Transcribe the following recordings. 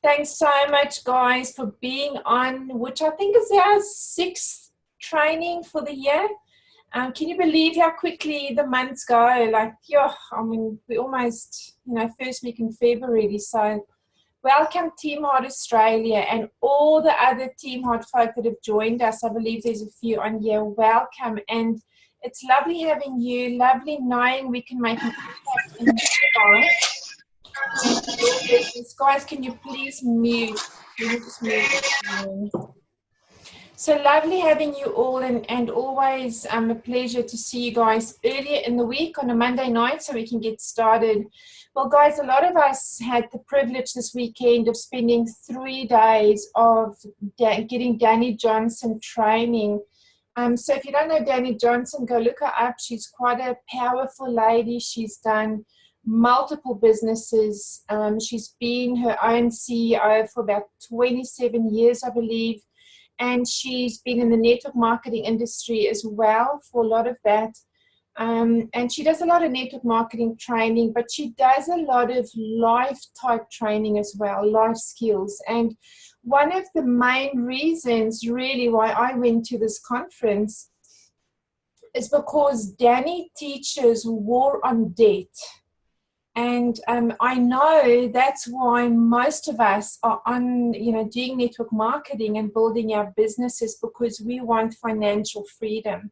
Thanks so much, guys, for being on, which I think is our sixth training for the year. Can you believe how quickly the months go? Like, yeah, I mean, we almost, first week in February. So welcome Team Heart Australia and all the other Team Heart folk that have joined us. I believe there's a few on here. Welcome. And it's lovely having you, lovely knowing we can make an impact in your life. Guys, can you please mute? Can you just mute? So lovely having you all, and always a pleasure to see you guys earlier in the week on a Monday night so we can get started. Well, guys, a lot of us had the privilege this weekend of spending 3 days of getting Danny Johnson training. So if you don't know Danny Johnson, go look her up. She's quite a powerful lady. She's done multiple businesses. She's been her own CEO for about 27 years, I believe. And she's been in the network marketing industry as well for a lot of that. And she does a lot of network marketing training, but she does a lot of life type training as well, life skills. And one of the main reasons really why I went to this conference is because Danny teaches war on debt. And I know that's why most of us are on, doing network marketing and building our businesses, because we want financial freedom.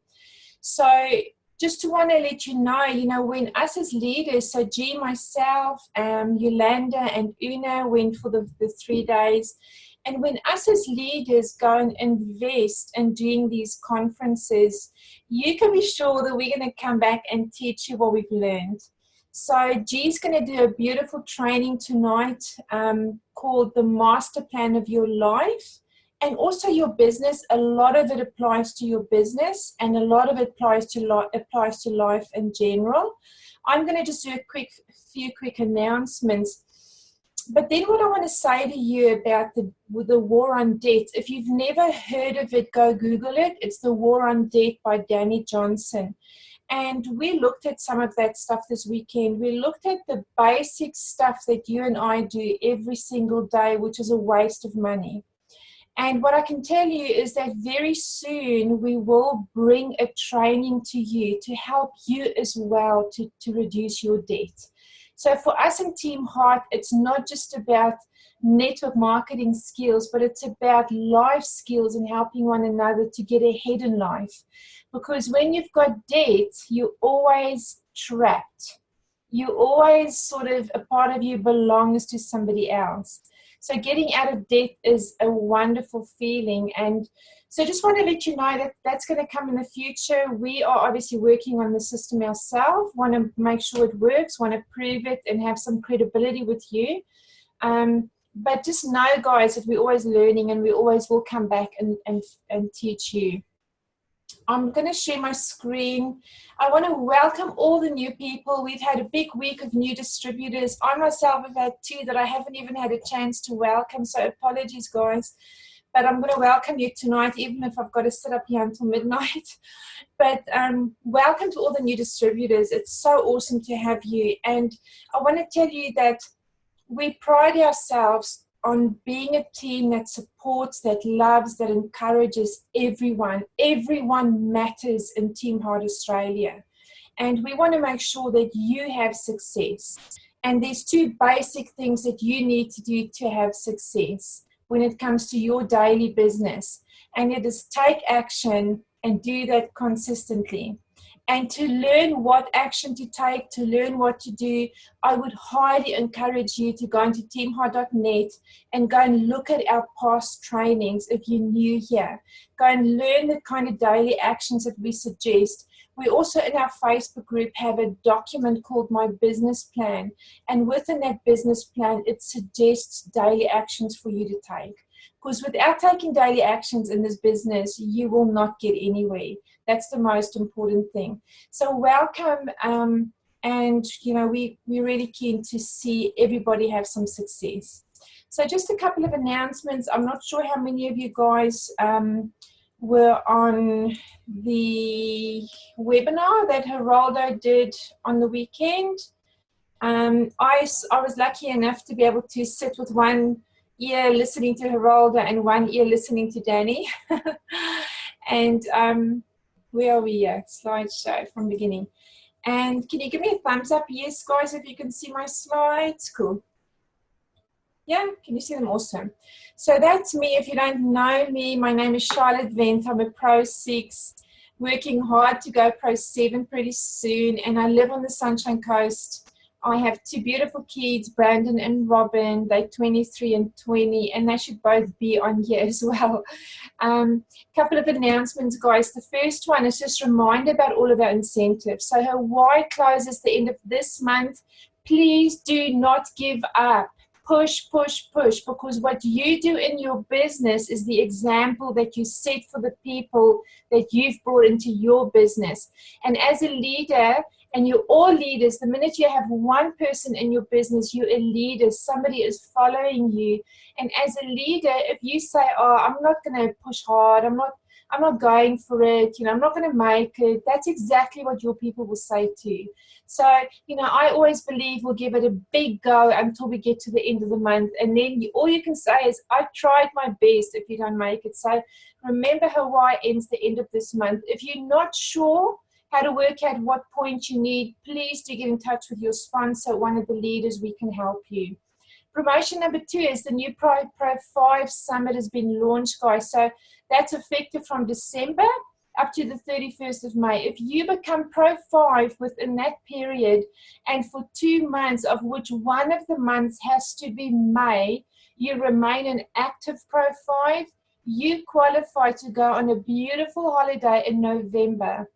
So just to want to let you know, when us as leaders, so G, myself, Yolanda and Una went for the 3 days. And when us as leaders go and invest in doing these conferences, you can be sure that we're going to come back and teach you what we've learned. So G's going to do a beautiful training tonight called the Master Plan of Your Life and also your business. A lot of it applies to your business and a lot of it applies to life in general. I'm going to just do a few quick announcements. But then what I want to say to you about the war on debt, if you've never heard of it, go Google it. It's the War on Debt by Danny Johnson. And we looked at some of that stuff this weekend. We looked at the basic stuff that you and I do every single day, which is a waste of money. And what I can tell you is that very soon we will bring a training to you to help you as well to reduce your debt. So for us in Team Heart, it's not just about network marketing skills, but it's about life skills and helping one another to get ahead in life. Because when you've got debt, you're always trapped. You always sort of, a part of you belongs to somebody else. So getting out of debt is a wonderful feeling. And so just want to let you know that that's going to come in the future. We are obviously working on the system ourselves, want to make sure it works, want to prove it and have some credibility with you. But just know, guys, that we're always learning and we always will come back and teach you. I'm going to share my screen. I want to welcome all the new people. We've had a big week of new distributors. I myself have had 2 that I haven't even had a chance to welcome, so apologies, guys. But I'm going to welcome you tonight, even if I've got to sit up here until midnight. But welcome to all the new distributors. It's so awesome to have you. And I want to tell you that we pride ourselves on being a team that supports, that loves, that encourages everyone. Everyone matters in Team Heart Australia. And we want to make sure that you have success. And there's 2 basic things that you need to do to have success when it comes to your daily business. And it is take action and do that consistently. And to learn what action to take, to learn what to do, I would highly encourage you to go into teamheart.net and go and look at our past trainings if you're new here. Go and learn the kind of daily actions that we suggest. We also in our Facebook group have a document called My Business Plan. And within that business plan, it suggests daily actions for you to take. Because without taking daily actions in this business, you will not get anywhere. That's the most important thing. So welcome, and we're really keen to see everybody have some success. So just a couple of announcements. I'm not sure how many of you guys were on the webinar that Geraldo did on the weekend. I was lucky enough to be able to sit with one ear listening to Geralda and one ear listening to Danny. And where are we here? Slideshow from beginning. And can you give me a thumbs up? Yes, guys, if you can see my slides. Cool. Yeah, can you see them? Awesome. So that's me. If you don't know me, my name is Charlotte Vent. I'm a Pro 6, working hard to go Pro 7 pretty soon, and I live on the Sunshine Coast. I have two beautiful kids, Brandon and Robin. They're 23 and 20, and they should both be on here as well. Couple of announcements, guys. The first one is just a reminder about all of our incentives. So Hawaii closes the end of this month. Please do not give up. Push, push, push, because what you do in your business is the example that you set for the people that you've brought into your business. And as a leader, and you're all leaders, the minute you have one person in your business, you're a leader. Somebody is following you. And as a leader, if you say, oh, I'm not going to push hard, I'm not going for it, I'm not going to make it, that's exactly what your people will say to you. So, I always believe we'll give it a big go until we get to the end of the month. And then all you can say is, I tried my best if you don't make it. So remember, Hawaii ends the end of this month. If you're not sure how to work out what point you need, please do get in touch with your sponsor, one of the leaders. We can help you. Promotion number 2 is the new Pro 5 Summit has been launched, guys. So that's effective from December up to the 31st of May. If you become Pro 5 within that period, and for 2 months, of which one of the months has to be May, you remain an active Pro 5, you qualify to go on a beautiful holiday in November.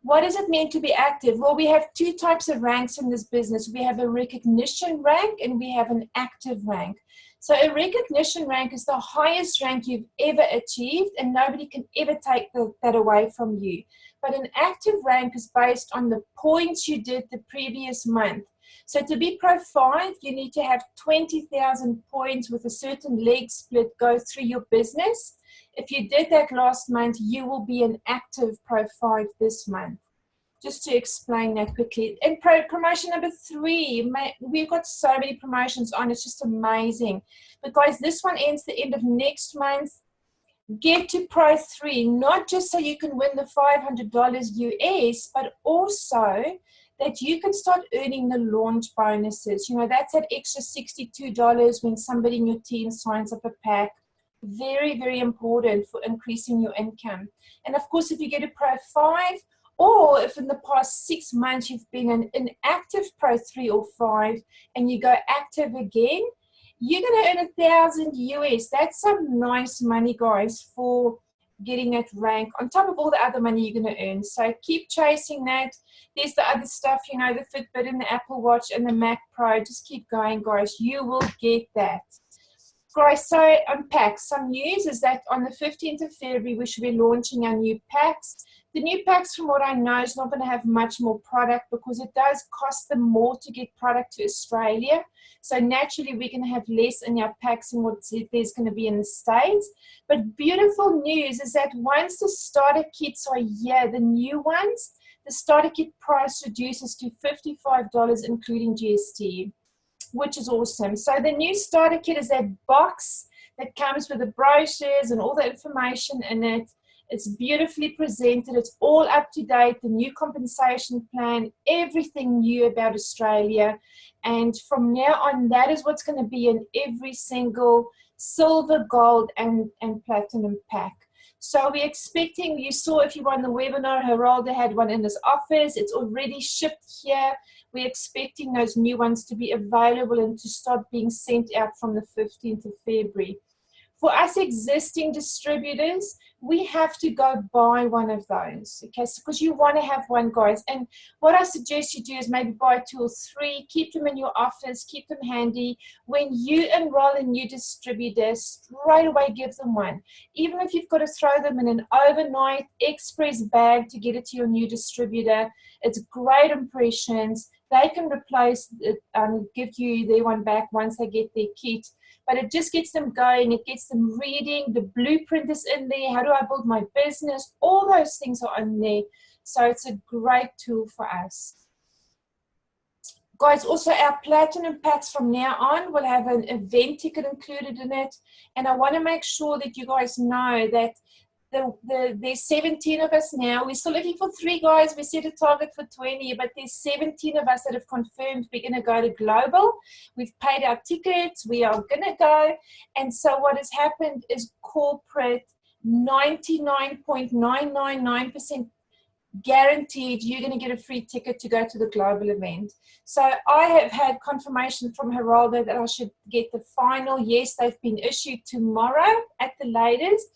What does it mean to be active? Well, we have 2 types of ranks in this business. We have a recognition rank and we have an active rank. So a recognition rank is the highest rank you've ever achieved, and nobody can ever take that away from you. But an active rank is based on the points you did the previous month. So to be Pro 5, you need to have 20,000 points with a certain leg split go through your business. If you did that last month, you will be an active Pro 5 this month. Just to explain that quickly. And promotion number 3, we've got so many promotions on, it's just amazing. But guys, this one ends the end of next month. Get to Pro 3, not just so you can win the $500 US, but also that you can start earning the launch bonuses. That's that extra $62 when somebody in your team signs up a pack. Very, very important for increasing your income. And of course, if you get a Pro 5, or if in the past 6 months you've been an inactive Pro 3 or 5 and you go active again, you're going to earn 1,000 US. That's some nice money, guys, for getting that rank on top of all the other money you're going to earn. So keep chasing that. There's the other stuff, the Fitbit and the Apple Watch and the Mac Pro. Just keep going, guys. You will get that. Guys, so on packs, some news is that on the 15th of February, we should be launching our new packs. The new packs, from what I know, is not going to have much more product because it does cost them more to get product to Australia. So naturally, we're going to have less in our packs than what there's going to be in the States. But beautiful news is that once the starter kits are here, the new ones, the starter kit price reduces to $55, including GST, which is awesome. So the new starter kit is that box that comes with the brochures and all the information in it. It's beautifully presented. It's all up to date, the new compensation plan, everything new about Australia. And from now on, that is what's going to be in every single silver, gold, and platinum pack. So we're expecting, you saw if you were on the webinar, Geralda had one in his office. It's already shipped here. We're expecting those new ones to be available and to start being sent out from the 15th of February. For us existing distributors, we have to go buy one of those, okay? Because you want to have one, guys. And what I suggest you do is maybe buy 2 or 3, keep them in your office, keep them handy. When you enroll a new distributor, straight away give them one. Even if you've got to throw them in an overnight express bag to get it to your new distributor, it's great impressions. They can replace it, give you their one back once they get their kit. But it just gets them going. It gets them reading. The blueprint is in there. How do I build my business? All those things are in there. So it's a great tool for us. Guys, also our platinum packs from now on will have an event ticket included in it. And I want to make sure that you guys know that there's 17 of us now. We're still looking for 3 guys. We set a target for 20, but there's 17 of us that have confirmed we're going to go to global. We've paid our tickets. We are going to go. And so what has happened is corporate 99.999% guaranteed you're going to get a free ticket to go to the global event. So I have had confirmation from Geraldo that I should get the final. Yes, they've been issued tomorrow at the latest.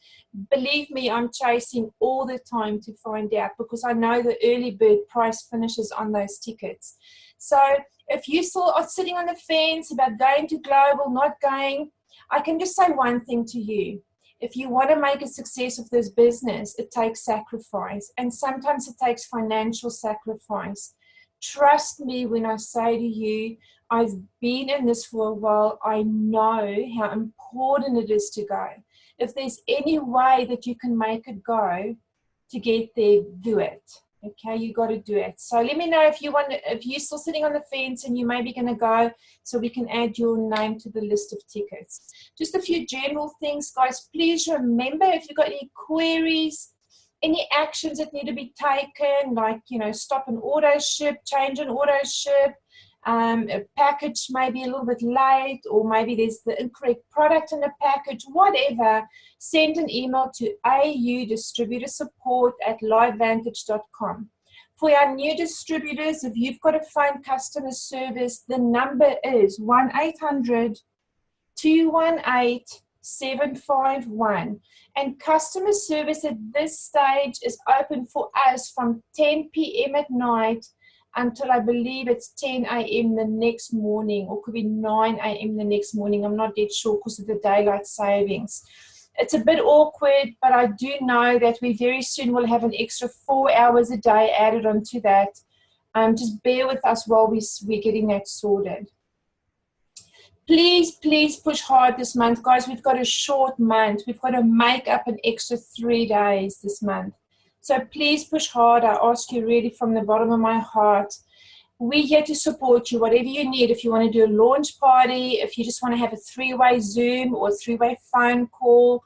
Believe me, I'm chasing all the time to find out because I know the early bird price finishes on those tickets. So if you still are sitting on the fence about going to global, not going, I can just say one thing to you. If you want to make a success of this business, it takes sacrifice. And sometimes it takes financial sacrifice. Trust me when I say to you, I've been in this for a while. I know how important it is to go. If there's any way that you can make it go to get there, do it. Okay, you got to do it. So let me know if you're still sitting on the fence and you may be going to go, so we can add your name to the list of tickets. Just a few general things, guys. Please remember, if you've got any queries, any actions that need to be taken, like, stop an auto ship, change an auto ship, a package may be a little bit late, or maybe there's the incorrect product in the package, whatever, send an email to audistributorsupport@lifevantage.com. For our new distributors, if you've got to phone customer service, the number is 1-800-218-751. And customer service at this stage is open for us from 10 p.m. at night until I believe it's 10 a.m. the next morning, or could be 9 a.m. the next morning. I'm not yet sure because of the daylight savings. It's a bit awkward, but I do know that we very soon will have an extra 4 hours a day added onto that. Just bear with us while we're getting that sorted. Please, please push hard this month. Guys, we've got a short month. We've got to make up an extra 3 days this month. So please push hard. I ask you really from the bottom of my heart. We're here to support you, whatever you need. If you want to do a launch party, if you just want to have a 3-way Zoom or a 3-way phone call,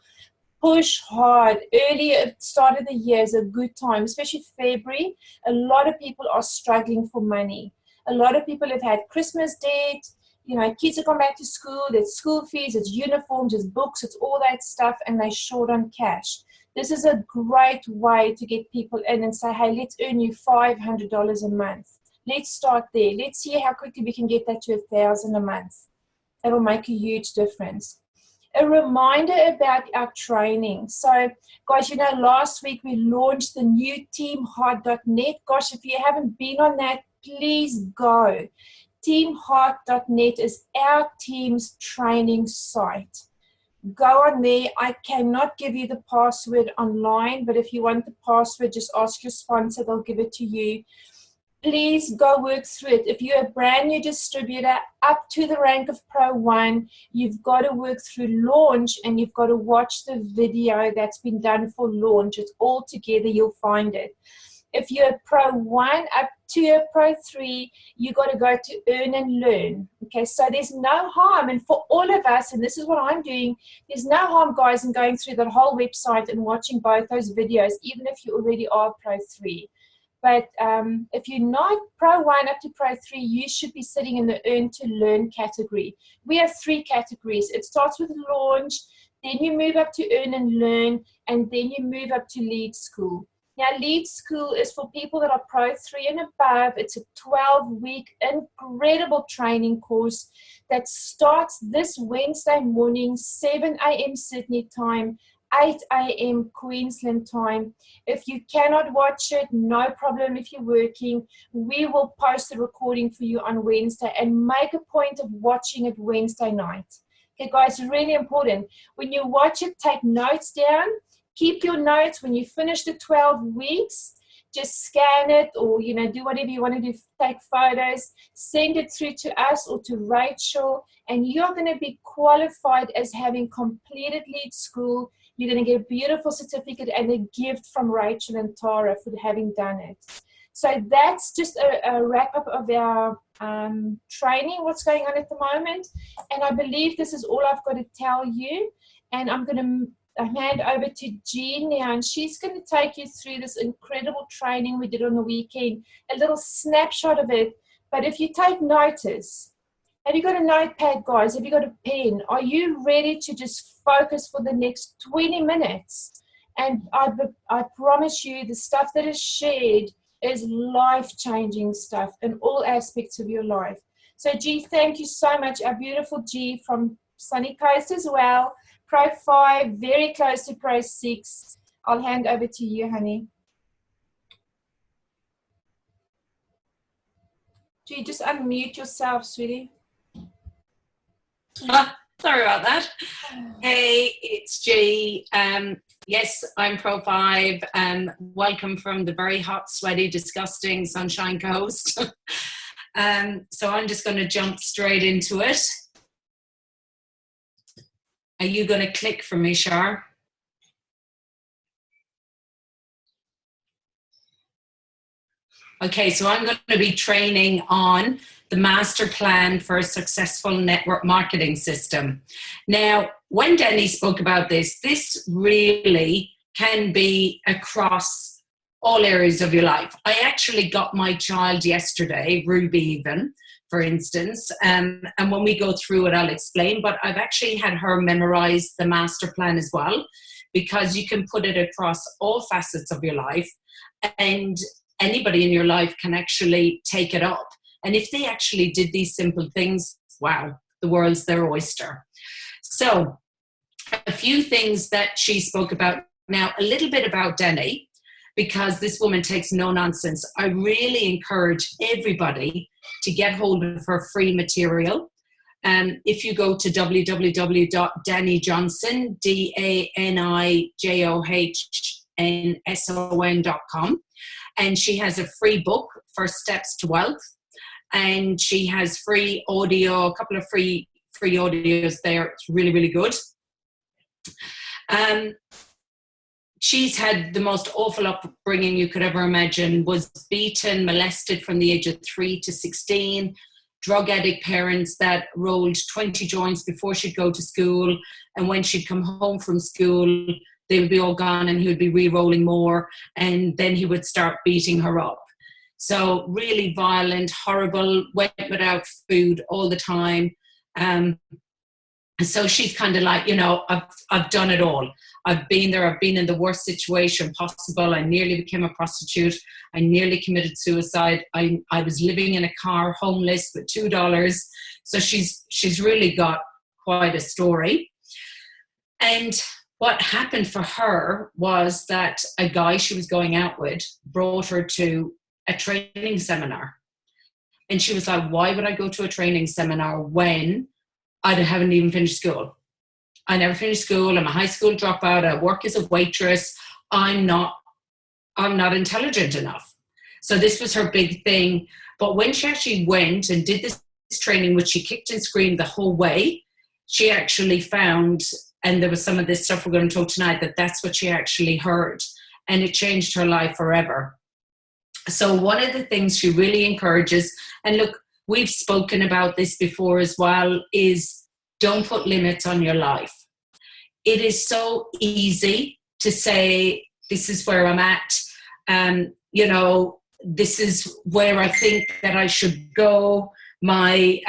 push hard. Earlier at the start of the year is a good time, especially February. A lot of people are struggling for money. A lot of people have had Christmas debt. Kids have gone back to school. There's school fees, it's uniforms, it's books, it's all that stuff, and they're short on cash. This is a great way to get people in and say, hey, let's earn you $500 a month. Let's start there. Let's see how quickly we can get that to $1,000 a month. It'll make a huge difference. A reminder about our training. So, guys, last week we launched the new teamheart.net. Gosh, if you haven't been on that, please go. Teamheart.net is our team's training site. Go on there. I cannot give you the password online, but if you want the password, just ask your sponsor. They'll give it to you. Please go work through it. If you're a brand new distributor up to the rank of Pro 1, you've got to work through launch, and you've got to watch the video that's been done for launch. It's all together. You'll find it. If you're a Pro 1 up to a Pro 3, you got to go to earn and learn. Okay, so there's no harm. And for all of us, and this is what I'm doing, there's no harm, guys, in going through that whole website and watching both those videos, even if you already are Pro 3. But if you're not Pro 1 up to Pro 3, you should be sitting in the earn to learn category. We have 3 categories. It starts with launch, then you move up to earn and learn, and then you move up to lead school. Now, lead school is for people that are Pro 3 and above. It's a 12-week incredible training course that starts this Wednesday morning, 7 a.m. Sydney time, 8 a.m. Queensland time. If you cannot watch it, no problem if you're working. We will post the recording for you on Wednesday, and make a point of watching it Wednesday night. Okay, guys, really important. When you watch it, take notes down. Keep your notes. When you finish the 12 weeks, just scan it, or do whatever you want to do, take photos, send it through to us or to Rachel, and you're going to be qualified as having completed lead school. You're going to get a beautiful certificate and a gift from Rachel and Tara for having done it. So that's just a wrap up of our training, what's going on at the moment. And I believe this is all I've got to tell you. And I'm going to hand over to Jean now, and she's going to take you through this incredible training we did on the weekend, a little snapshot of it. But if you take notice, have you got a notepad, guys? Have you got a pen? Are you ready to just focus for the next 20 minutes? And I promise you, the stuff that is shared is life-changing stuff in all aspects of your life. So, G, thank you so much. Our beautiful G from Sunny Coast as well. Pro 5, very close to Pro 6. I'll hand over to you, honey. G, just unmute yourself, sweetie. Sorry about that. Hey, it's G. Yes, I'm Pro 5. Welcome from the very hot, sweaty, disgusting Sunshine Coast. So I'm just going to jump straight into it. Are you going to click for me, Shar? Okay, so I'm going to be training on the master plan for a successful network marketing system. Now, when Denny spoke about this really can be across all areas of your life. I actually got my child yesterday, Ruby even, for instance, and when we go through it, I'll explain, but I've actually had her memorize the master plan as well, because you can put it across all facets of your life, and anybody in your life can actually take it up. And if they actually did these simple things, wow, the world's their oyster. So a few things that she spoke about. Now, a little bit about Denny, because this woman takes no nonsense. I really encourage everybody to get hold of her free material. If you go to www.danijohnson, DANIJOHNSON.com, and she has a free book, First Steps to Wealth. And she has free audio, a couple of free audios there. It's really, really good. She's had the most awful upbringing you could ever imagine, was beaten, molested from the age of 3 to 16, drug addict parents that rolled 20 joints before she'd go to school. And when she'd come home from school, they would be all gone and he would be re-rolling more. And then he would start beating her up. So really violent, horrible, went without food all the time. So she's kind of like, you know, I've done it all. I've been there. I've been in the worst situation possible. I nearly became a prostitute. I nearly committed suicide. I was living in a car, homeless with $2. So she's really got quite a story. And what happened for her was that a guy she was going out with brought her to a training seminar. And she was like, why would I go to a training seminar when I haven't even finished school? I never finished school. I'm a high school dropout. I work as a waitress. I'm not intelligent enough. So this was her big thing. But when she actually went and did this training, which she kicked and screamed the whole way, she actually found, and there was some of this stuff we're going to talk tonight, that's what she actually heard. And it changed her life forever. So one of the things she really encourages, and look, we've spoken about this before as well, is don't put limits on your life. It is so easy to say, this is where I'm at. You know, this is where I think that I should go. My,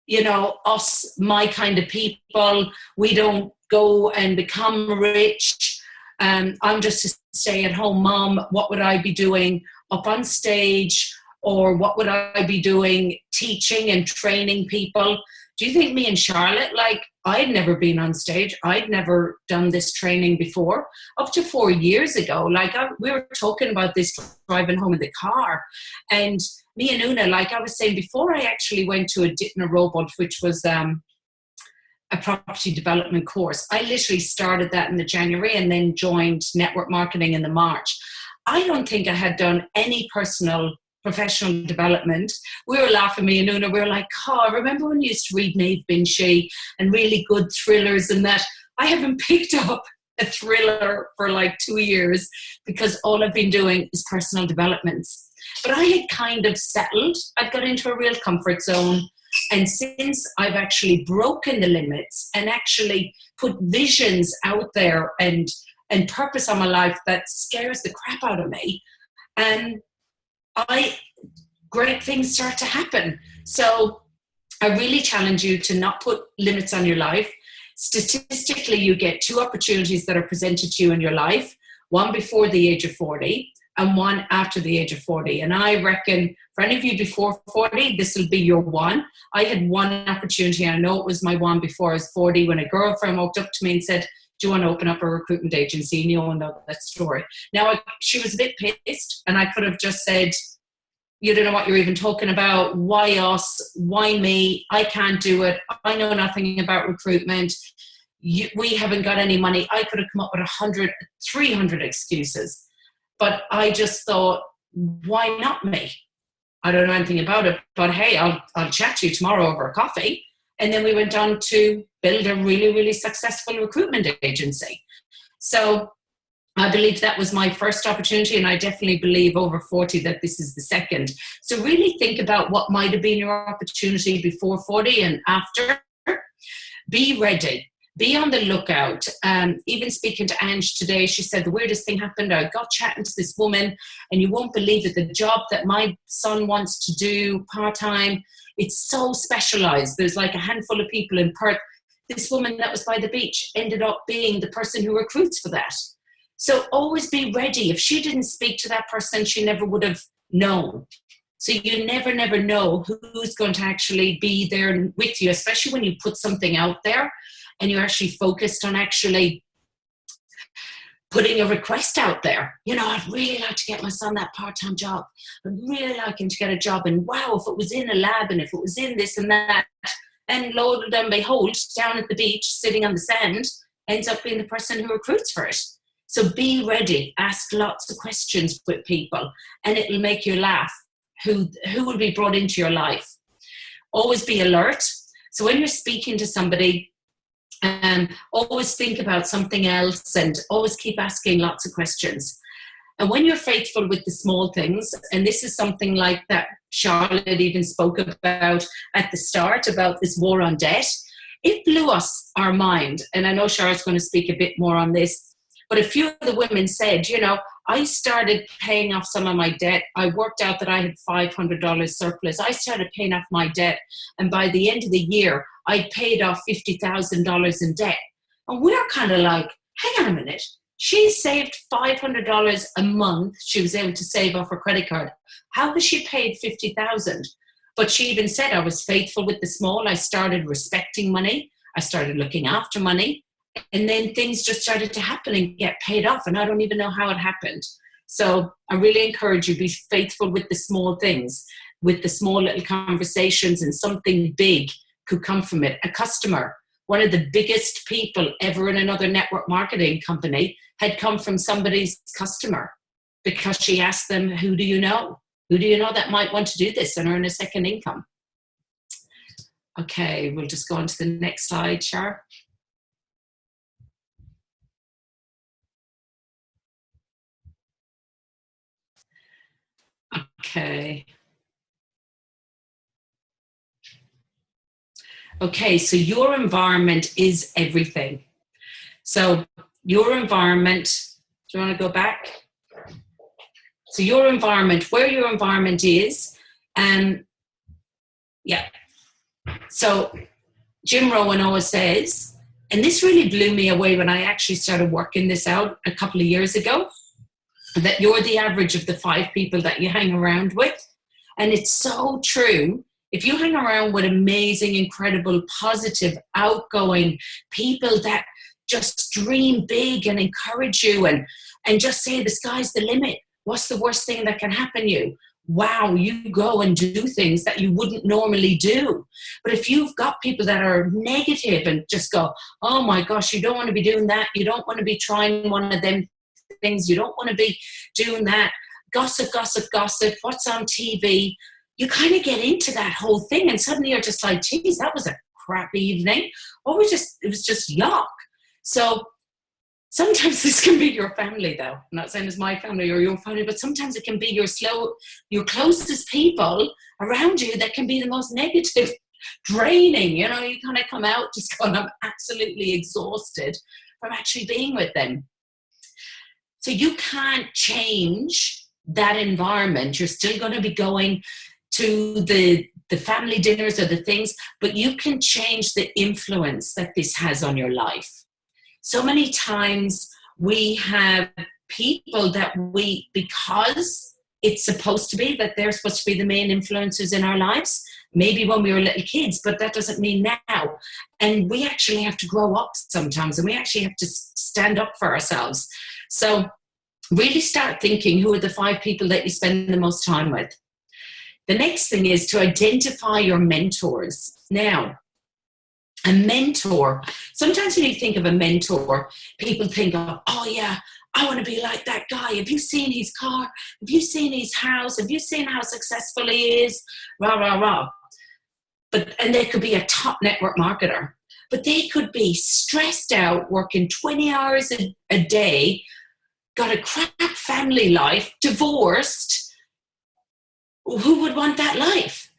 you know, us, my kind of people, we don't go and become rich. I'm just a stay-at-home mom. What would I be doing up on stage? Or what would I be doing teaching and training people? Do you think me and Charlotte, like, I'd never been on stage. I'd never done this training before. Up to 4 years ago, like, we were talking about this driving home in the car. And me and Una, like I was saying, before I actually went to a Ditner Robot, which was a property development course, I literally started that in the January and then joined network marketing in the March. I don't think I had done any professional development. We were laughing, me and Una, we were like, oh, remember when you used to read Maeve Binchy and really good thrillers and that? I haven't picked up a thriller for like 2 years because all I've been doing is personal developments. But I had kind of settled. I'd got into a real comfort zone. And since I've actually broken the limits and actually put visions out there and purpose on my life that scares the crap out of me, and great things start to happen. So I really challenge you to not put limits on your life. Statistically, you get 2 opportunities that are presented to you in your life, one before the age of 40 and one after the age of 40. And I reckon for any of you before 40, this will be your one. I had one opportunity. I know it was my one before I was 40 when a girlfriend walked up to me and said, do you want to open up a recruitment agency? And you all know that story. Now, she was a bit pissed, and I could have just said, you don't know what you're even talking about. Why us? Why me? I can't do it. I know nothing about recruitment. We haven't got any money. I could have come up with 100, 300 excuses. But I just thought, why not me? I don't know anything about it, but hey, I'll chat to you tomorrow over a coffee. And then we went on to build a really, really successful recruitment agency. So I believe that was my first opportunity, and I definitely believe over 40 that this is the second. So really think about what might have been your opportunity before 40 and after. Be ready. Be on the lookout. Even speaking to Ange today, she said the weirdest thing happened. I got chatting to this woman, and you won't believe it, the job that my son wants to do part-time, it's so specialized. There's like a handful of people in Perth. This woman that was by the beach ended up being the person who recruits for that. So always be ready. If she didn't speak to that person, she never would have known. So you never know who's going to actually be there with you, especially when you put something out there and you're actually focused on actually putting a request out there. You know, I'd really like to get my son that part-time job. I'd really like him to get a job. And wow, if it was in a lab and if it was in this and that, and lo and behold, down at the beach, sitting on the sand, ends up being the person who recruits for it. So be ready. Ask lots of questions with people, and it'll make you laugh. Who will be brought into your life? Always be alert. So when you're speaking to somebody, always think about something else and always keep asking lots of questions. And when you're faithful with the small things, and this is something like that Charlotte even spoke about at the start about this war on debt, it blew our mind. And I know Charlotte's going to speak a bit more on this, but a few of the women said, you know, I started paying off some of my debt. I worked out that I had $500 surplus. I started paying off my debt. And by the end of the year, I paid off $50,000 in debt. And we're kind of like, hang on a minute. She saved $500 a month. She was able to save off her credit card. How has she paid $50,000? But she even said, I was faithful with the small. I started respecting money. I started looking after money. And then things just started to happen and get paid off. And I don't even know how it happened. So I really encourage you, be faithful with the small things, with the small little conversations, and something big could come from it. A customer, one of the biggest people ever in another network marketing company, had come from somebody's customer because she asked them, who do you know? Who do you know that might want to do this and earn a second income? Okay, we'll just go on to the next slide, Char. Okay, so your environment is everything. So your environment, do you want to go back? So your environment, where your environment is, yeah. So Jim Rohn always says, and this really blew me away when I actually started working this out a couple of years ago, that you're the average of the 5 people that you hang around with. And it's so true. If you hang around with amazing, incredible, positive, outgoing people that just dream big and encourage you and just say the sky's the limit, what's the worst thing that can happen to you? Wow, you go and do things that you wouldn't normally do. But if you've got people that are negative and just go, oh my gosh, you don't want to be doing that. You don't want to be trying one of them things. You don't want to be doing that. Gossip, what's on TV? You kind of get into that whole thing, and suddenly you're just like, geez, that was a crappy evening. Or it was just yuck. So Sometimes this can be your family, though. I'm not saying it's my family or your family, but sometimes it can be your closest people around you that can be the most negative, draining. You kind of come out just going, I'm absolutely exhausted from actually being with them. So you can't change that environment. You're still going to be going to the family dinners or the things, but you can change the influence that this has on your life. So many times we have people that because it's supposed to be that they're supposed to be the main influencers in our lives, maybe when we were little kids, but that doesn't mean now. And we actually have to grow up sometimes, and we actually have to stand up for ourselves. So really start thinking, who are the 5 people that you spend the most time with? The next thing is to identify your mentors. Now, a mentor, sometimes when you think of a mentor, people think of, oh yeah, I want to be like that guy. Have you seen his car? Have you seen his house? Have you seen how successful he is? Rah, rah, rah. And they could be a top network marketer, but they could be stressed out, working 20 hours a day, got a crap family life, divorced. Who would want that life?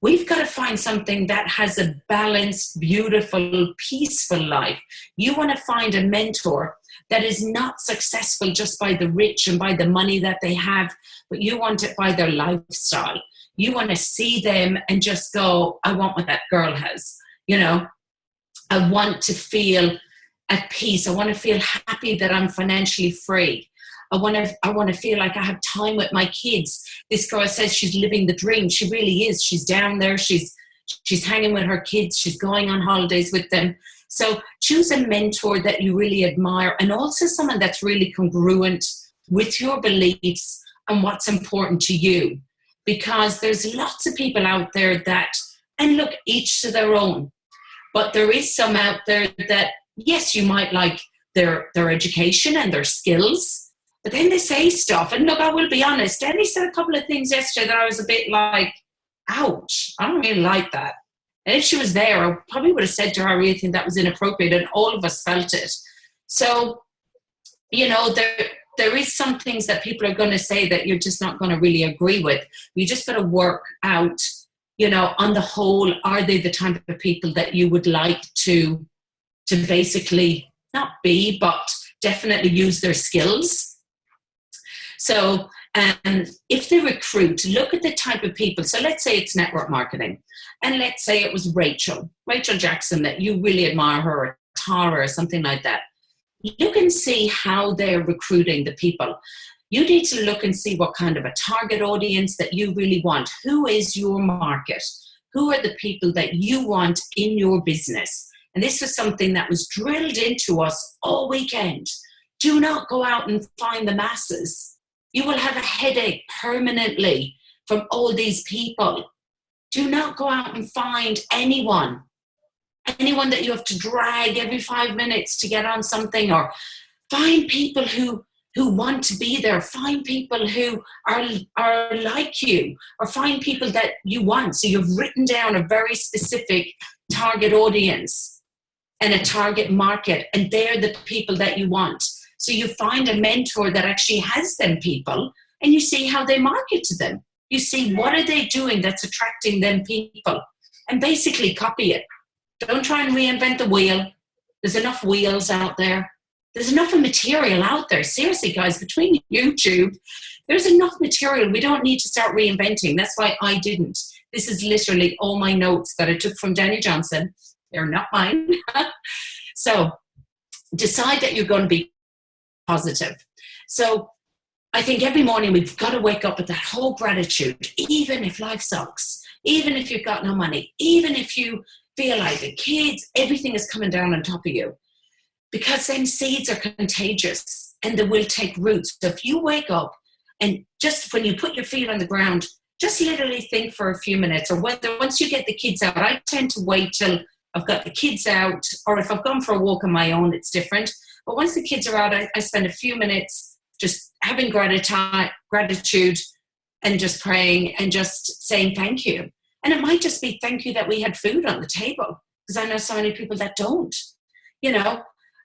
We've got to find something that has a balanced, beautiful, peaceful life. You want to find a mentor that is not successful just by the rich and by the money that they have, but you want it by their lifestyle. You want to see them and just go, I want what that girl has. I want to feel at peace. I want to feel happy that I'm financially free. I want to feel like I have time with my kids. This girl says she's living the dream. She really is. She's down there. She's hanging with her kids. She's going on holidays with them. So choose a mentor that you really admire, and also someone that's really congruent with your beliefs and what's important to you. Because there's lots of people out there that, and look, each to their own, but there is some out there that, yes, you might like their education and their skills, but then they say stuff, and look, I will be honest, Danny said a couple of things yesterday that I was a bit like, ouch, I don't really like that. And if she was there, I probably would have said to her, I really think that was inappropriate, and all of us felt it. So, there is some things that people are going to say that you're just not going to really agree with. You just got to work out, on the whole, are they the type of people that you would like to basically not be, but definitely use their skills. So if they recruit, look at the type of people. So let's say it's network marketing, and let's say it was Rachel Jackson, that you really admire her, or Tara, or something like that. Look and see how they're recruiting the people. You need to look and see what kind of a target audience that you really want. Who is your market? Who are the people that you want in your business? And this was something that was drilled into us all weekend. Do not go out and find the masses. You will have a headache permanently from all these people. Do not go out and find anyone that you have to drag every 5 minutes to get on something, or find people who want to be there. Find people who are like you, or find people that you want. So you've written down a very specific target audience and a target market, and they're the people that you want. So you find a mentor that actually has them people, and you see how they market to them. You see what are they doing that's attracting them people, and basically copy it. Don't try and reinvent the wheel. There's enough wheels out there. There's enough material out there. Seriously, guys, between YouTube, there's enough material. We don't need to start reinventing. That's why I didn't. This is literally all my notes that I took from Danny Johnson. They're not mine. So decide that you're going to be positive. So I think every morning we've got to wake up with that whole gratitude, even if life sucks, even if you've got no money, even if you feel like the kids, everything is coming down on top of you. Because them seeds are contagious and they will take roots. So if you wake up and just when you put your feet on the ground, just literally think for a few minutes, or whether once you get the kids out, I tend to wait till I've got the kids out, or if I've gone for a walk on my own, it's different. But once the kids are out, I spend a few minutes just having gratitude and just praying and just saying thank you. And it might just be thank you that we had food on the table, because I know so many people that don't,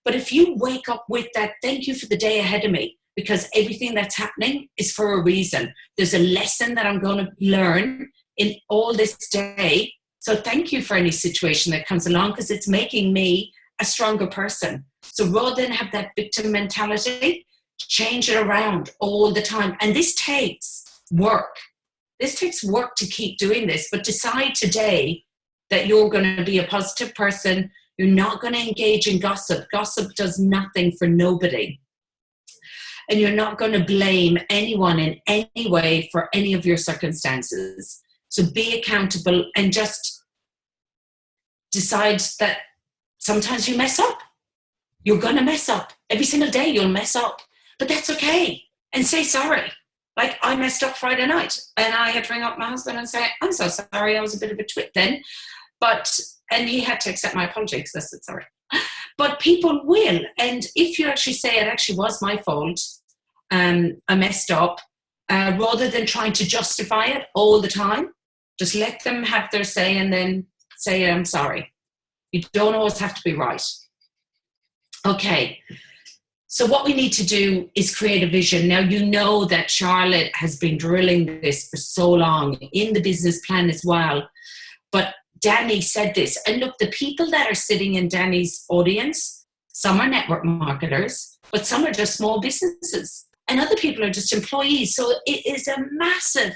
But if you wake up with that, thank you for the day ahead of me, because everything that's happening is for a reason. There's a lesson that I'm going to learn in all this day. So thank you for any situation that comes along, because it's making me a stronger person. So rather than have that victim mentality, change it around all the time. And this takes work. This takes work to keep doing this, but decide today that you're going to be a positive person. You're not going to engage in gossip. Gossip does nothing for nobody. And you're not going to blame anyone in any way for any of your circumstances. So be accountable and just decide that sometimes you mess up. You're going to mess up. Every single day you'll mess up. But that's okay. And say sorry. Like, I messed up Friday night and I had to ring up my husband and say, I'm so sorry, I was a bit of a twit then. And he had to accept my apology because I said sorry. But people will. And if you actually say it actually was my fault, I messed up, rather than trying to justify it all the time, just let them have their say and then say, I'm sorry. You don't always have to be right. Okay. So what we need to do is create a vision. Now, you know that Charlotte has been drilling this for so long in the business plan as well. But Danny said this. And look, the people that are sitting in Danny's audience, some are network marketers, but some are just small businesses. And other people are just employees. So it is a massive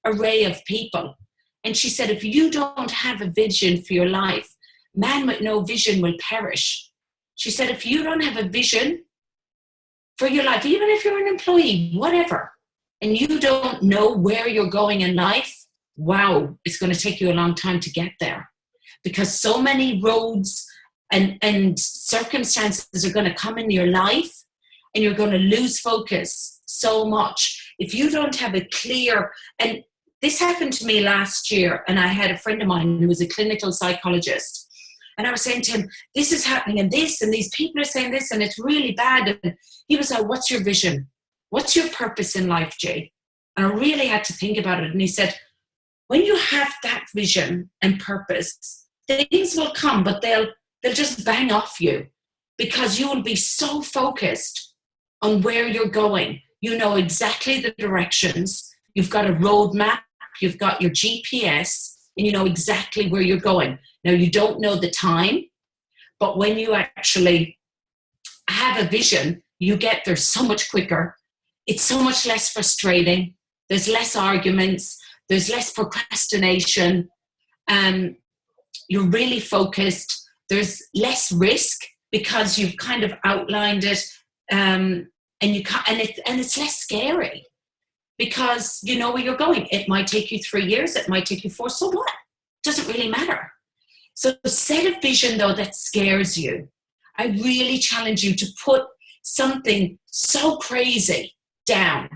array of people. And she said, if you don't have a vision for your life, man with no vision will perish. She said, if you don't have a vision for your life, even if you're an employee, whatever, and you don't know where you're going in life, wow, it's going to take you a long time to get there, because so many roads and circumstances are going to come in your life, and you're going to lose focus so much if you don't have a clear. And this happened to me last year, and I had a friend of mine who was a clinical psychologist, and I was saying to him, this is happening and this, and these people are saying this, and it's really bad. And he was like, what's your vision? What's your purpose in life, Jay? And I really had to think about it. And he said, when you have that vision and purpose, things will come, but they'll just bang off you, because you will be so focused on where you're going. You know exactly the directions. You've got a roadmap. You've got your GPS, and you know exactly where you're going. Now, you don't know the time, but when you actually have a vision, you get there so much quicker. It's so much less frustrating. There's less arguments. There's less procrastination. You're really focused. There's less risk because you've kind of outlined it, and it's less scary because you know where you're going. It might take you 3 years. It might take you 4. So what? Doesn't really matter. So set a vision, though, that scares you. I really challenge you to put something so crazy down,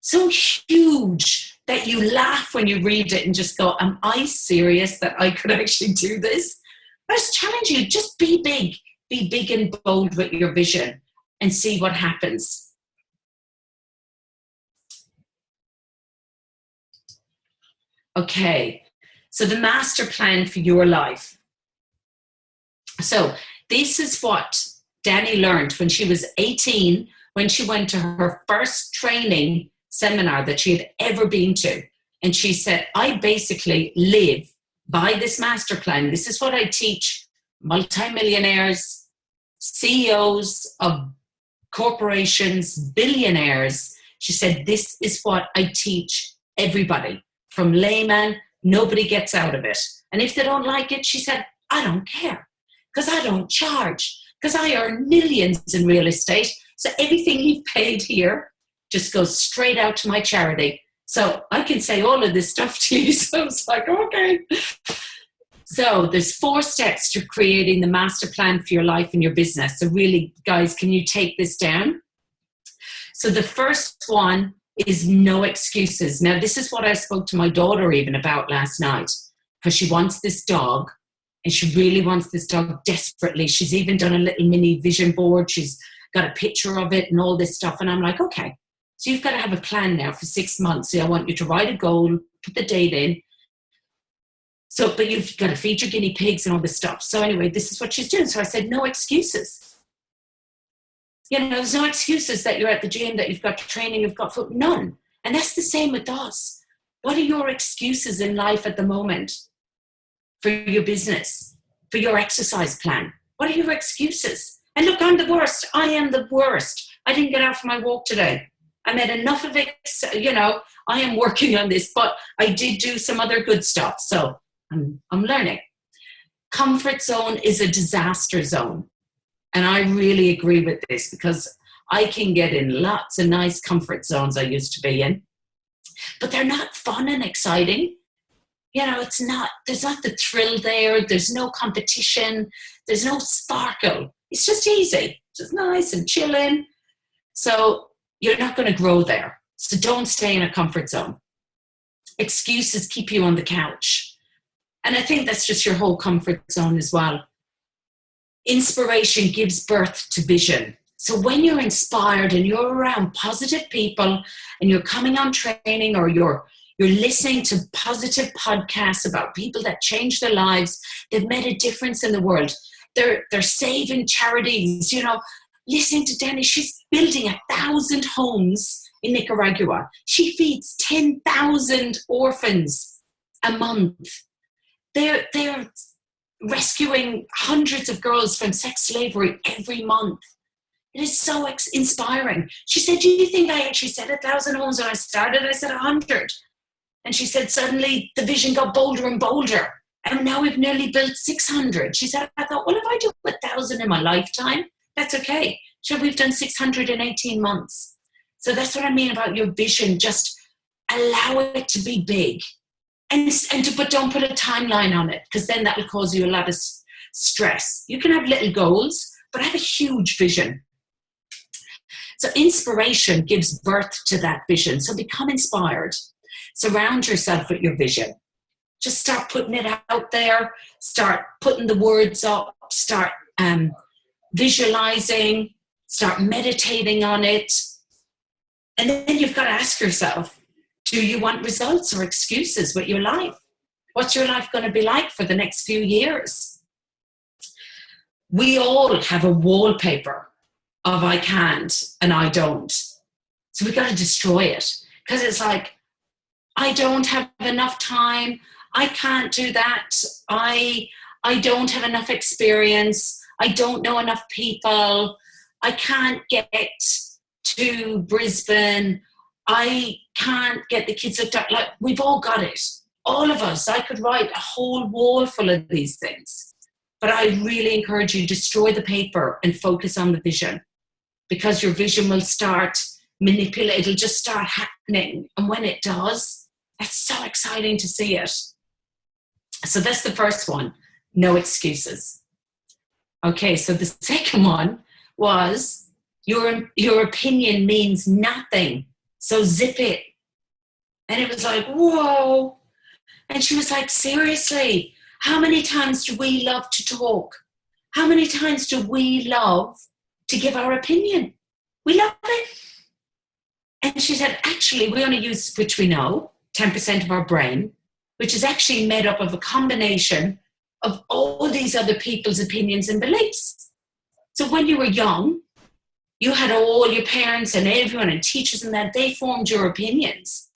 so huge that you laugh when you read it and just go, am I serious that I could actually do this? I just challenge you, just be big and bold with your vision and see what happens. Okay. So the master plan for your life. So this is what Danny learned when she was 18, when she went to her first training seminar that she had ever been to. And she said, I basically live by this master plan. This is what I teach multimillionaires, CEOs of corporations, billionaires. She said, this is what I teach everybody from layman. Nobody gets out of it. And if they don't like it, she said, I don't care, because I don't charge, because I earn millions in real estate. So everything you've paid here just goes straight out to my charity. So I can say all of this stuff to you. So I was like, okay. So there's 4 steps to creating the master plan for your life and your business. So really, guys, can you take this down? So the first one is no excuses. Now, this is what I spoke to my daughter even about last night, because she wants this dog, and she really wants this dog desperately. She's even done a little mini vision board. She's got a picture of it and all this stuff. And I'm like, okay, so you've got to have a plan now for 6 months. So I want you to write a goal, put the date in. So, but you've got to feed your guinea pigs and all this stuff. So anyway, this is what she's doing. So I said, no excuses. There's no excuses that you're at the gym, that you've got training, you've got food, none. And that's the same with us. What are your excuses in life at the moment for your business, for your exercise plan? What are your excuses? And look, I'm the worst. I am the worst. I didn't get out for my walk today. I made enough of it, I am working on this, but I did do some other good stuff. So I'm learning. Comfort zone is a disaster zone. And I really agree with this, because I can get in lots of nice comfort zones I used to be in, but they're not fun and exciting. There's not the thrill there. There's no competition. There's no sparkle. It's just easy, just nice and chilling. So you're not going to grow there. So don't stay in a comfort zone. Excuses keep you on the couch. And I think that's just your whole comfort zone as well. Inspiration gives birth to vision. So when you're inspired and you're around positive people and you're coming on training, or you're listening to positive podcasts about people that change their lives, they've made a difference in the world. They're saving charities, listening to Danny, she's building 1,000 homes in Nicaragua. She feeds 10,000 orphans a month. They're rescuing hundreds of girls from sex slavery every month. It is so inspiring. She said, do you think I actually said 1,000 homes when I started? I said 100. And she said, suddenly the vision got bolder and bolder. And now we've nearly built 600. She said, I thought, well, if I do 1,000 in my lifetime, that's okay. So we've done 600 in 18 months. So that's what I mean about your vision. Just allow it to be big. But don't put a timeline on it, because then that will cause you a lot of stress. You can have little goals, but have a huge vision. So inspiration gives birth to that vision. So become inspired. Surround yourself with your vision. Just start putting it out there. Start putting the words up. Start visualizing. Start meditating on it. And then you've got to ask yourself, do you want results or excuses with your life? What's your life going to be like for the next few years? We all have a wallpaper of I can't and I don't. So we've got to destroy it, because it's like, I don't have enough time. I can't do that. I don't have enough experience. I don't know enough people. I can't get to Brisbane. I can't get the kids looked at. Like, we've all got it. All of us. I could write a whole wall full of these things. But I really encourage you to destroy the paper and focus on the vision, because your vision will start manipulate. It'll just start happening. And when it does, it's so exciting to see it. So that's the first one. No excuses. Okay, so the second one was your opinion means nothing. So zip it. And it was like, whoa. And she was like, seriously, how many times do we love to talk? How many times do we love to give our opinion? We love it. And she said, actually, we only use, which we know, 10% of our brain, which is actually made up of a combination of all these other people's opinions and beliefs. So when you were young, you had all your parents and everyone and teachers and that, they formed your opinions.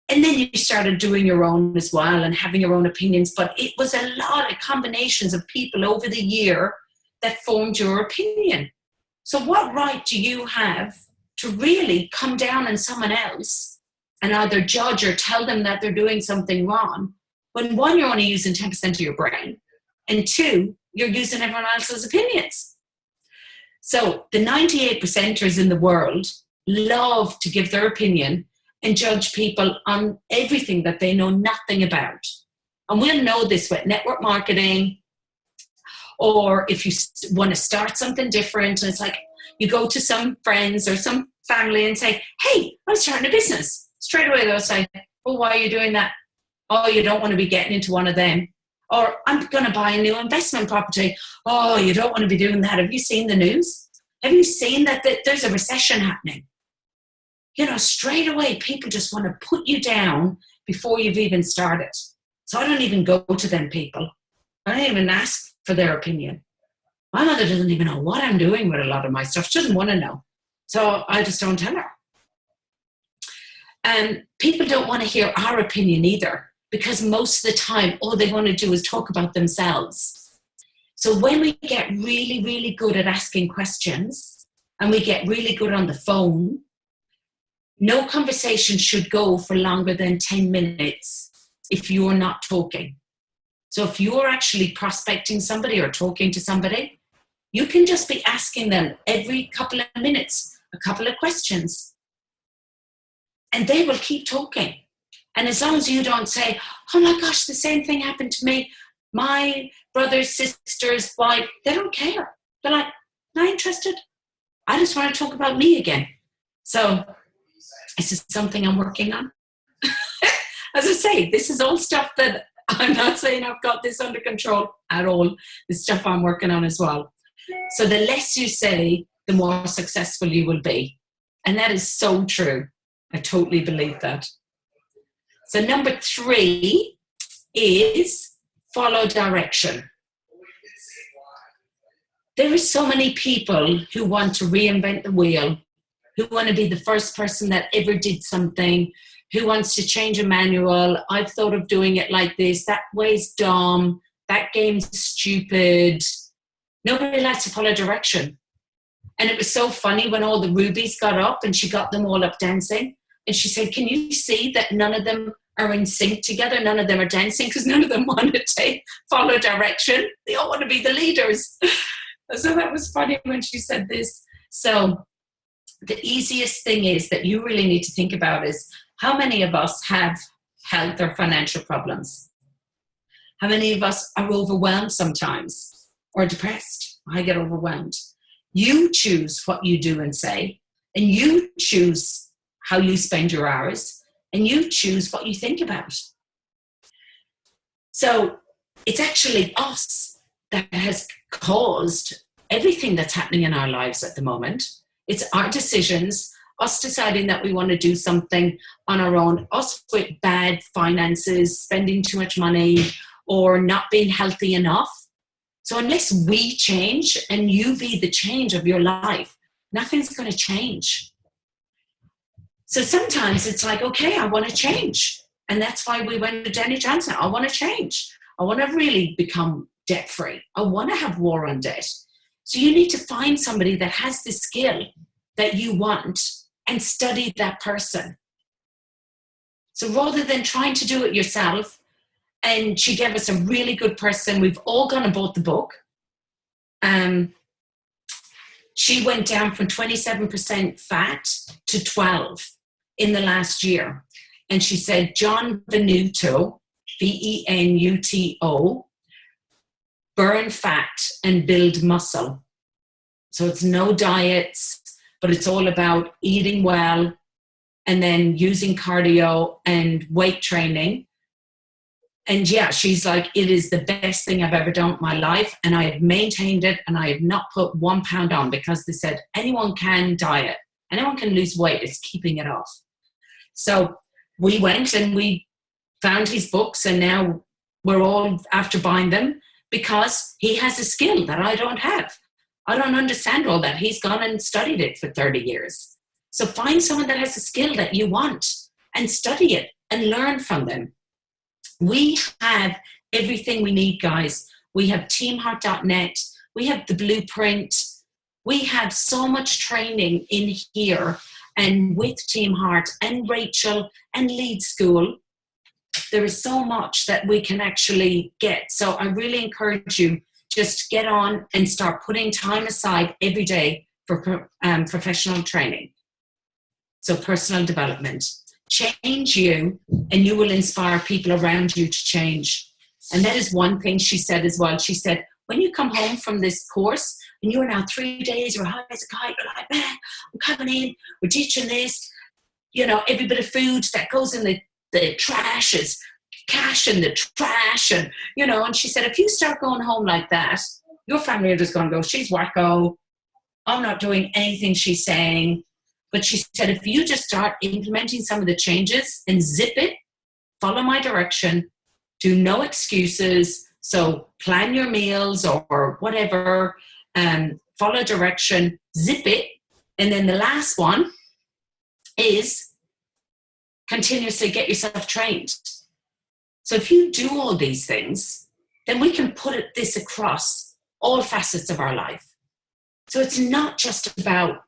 And then you started doing your own as well and having your own opinions. But it was a lot of combinations of people over the year that formed your opinion. So what right do you have to really come down on someone else and either judge or tell them that they're doing something wrong, when one, you're only using 10% of your brain, and two, you're using everyone else's opinions? So the 98%ers in the world love to give their opinion and judge people on everything that they know nothing about. And we'll know this with network marketing, or if you want to start something different, and it's like you go to some friends or some family and say, hey, I'm starting a business. Straight away they'll say, oh, why are you doing that? Oh, you don't want to be getting into one of them. Or I'm going to buy a new investment property. Oh, you don't want to be doing that. Have you seen the news? Have you seen that there's a recession happening? Straight away, people just want to put you down before you've even started. So I don't even go to them people. I don't even ask for their opinion. My mother doesn't even know what I'm doing with a lot of my stuff. She doesn't want to know. So I just don't tell her. And people don't want to hear our opinion either, because most of the time, all they want to do is talk about themselves. So when we get really, really good at asking questions and we get really good on the phone, no conversation should go for longer than 10 minutes if you're not talking. So if you're actually prospecting somebody or talking to somebody, you can just be asking them every couple of minutes a couple of questions, and they will keep talking. And as long as you don't say, oh my gosh, the same thing happened to me, my brother's sister's wife, they don't care. They're like, not interested. I just want to talk about me again. So this is something I'm working on. As I say, this is all stuff that I'm not saying I've got this under control at all. This stuff I'm working on as well. So the less you say, the more successful you will be. And that is so true. I totally believe that. So number 3 is follow direction. There are so many people who want to reinvent the wheel, who want to be the first person that ever did something, who wants to change a manual. I've thought of doing it like this. That way's dumb. That game's stupid. Nobody likes to follow direction. And it was so funny when all the rubies got up and she got them all up dancing. And she said, can you see that none of them are in sync together? None of them are dancing because none of them want to follow direction. They all want to be the leaders. So that was funny when she said this. So the easiest thing is that you really need to think about is how many of us have health or financial problems? How many of us are overwhelmed sometimes or depressed? I get overwhelmed. You choose what you do and say, and you choose how you spend your hours, and you choose what you think about. So it's actually us that has caused everything that's happening in our lives at the moment. It's our decisions, us deciding that we want to do something on our own, us with bad finances, spending too much money, or not being healthy enough. So unless we change and you be the change of your life, nothing's going to change. So sometimes it's like, okay, I want to change. And that's why we went to Jenny Johnson. I want to change. I want to really become debt-free. I want to have war on debt. So you need to find somebody that has the skill that you want and study that person. So rather than trying to do it yourself, and she gave us a really good person. We've all gone and bought the book. She went down from 27% fat to 12 in the last year. And she said, John Venuto, Venuto, burn fat and build muscle. So it's no diets, but it's all about eating well and then using cardio and weight training. And yeah, she's like, it is the best thing I've ever done in my life. And I have maintained it and I have not put 1 pound on, because they said anyone can diet, anyone can lose weight, it's keeping it off. So we went and we found his books, and now we're all after buying them because he has a skill that I don't have. I don't understand all that. He's gone and studied it for 30 years. So find someone that has a skill that you want and study it and learn from them. We have everything we need, guys. We have teamheart.net. We have the blueprint. We have so much training in here, and with Team Heart and Rachel and Lead School, there is so much that we can actually get. So I really encourage you, just get on and start putting time aside every day for professional training. So personal development. Change you, and you will inspire people around you to change. And that is one thing she said as well. She said, when you come home from this course and you're now 3 days, you're high as a kite, you're like, man, I'm coming in, we're teaching this, you know, every bit of food that goes in the trash is cash in the trash. And, you know, and she said, if you start going home like that, your family are just going to go, she's wacko, I'm not doing anything she's saying. But she said, if you just start implementing some of the changes and zip it, follow my direction, do no excuses. So plan your meals or whatever, follow direction, zip it. And then the last one is continuously get yourself trained. So if you do all these things, then we can put this across all facets of our life. So it's not just about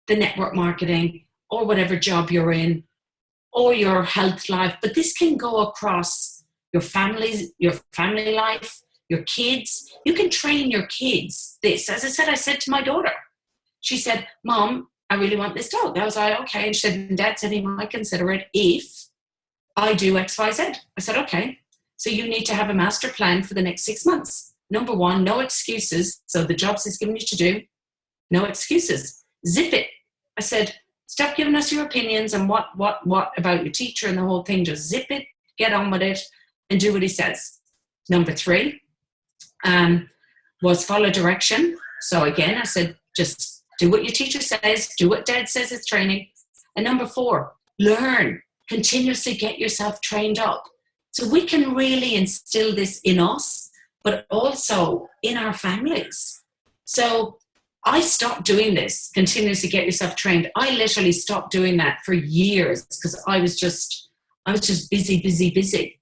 the network marketing or whatever job you're in or your health life, but this can go across your family life, your kids. You can train your kids this. As I said to my daughter, she said, Mom, I really want this dog. I was like, okay. And she said, and Dad said he might consider it if I do X, Y, Z. I said, okay. So you need to have a master plan for the next 6 months. Number one, no excuses. So the jobs he's given you to do, no excuses. Zip it. I said, stop giving us your opinions and what about your teacher and the whole thing. Just zip it, get on with it, and do what he says. Number three was follow direction. So again, I said, just do what your teacher says, do what Dad says is training. And number four, learn. Continuously get yourself trained up. So we can really instill this in us, but also in our families. So I stopped doing this, continuously get yourself trained. I literally stopped doing that for years because I was just busy.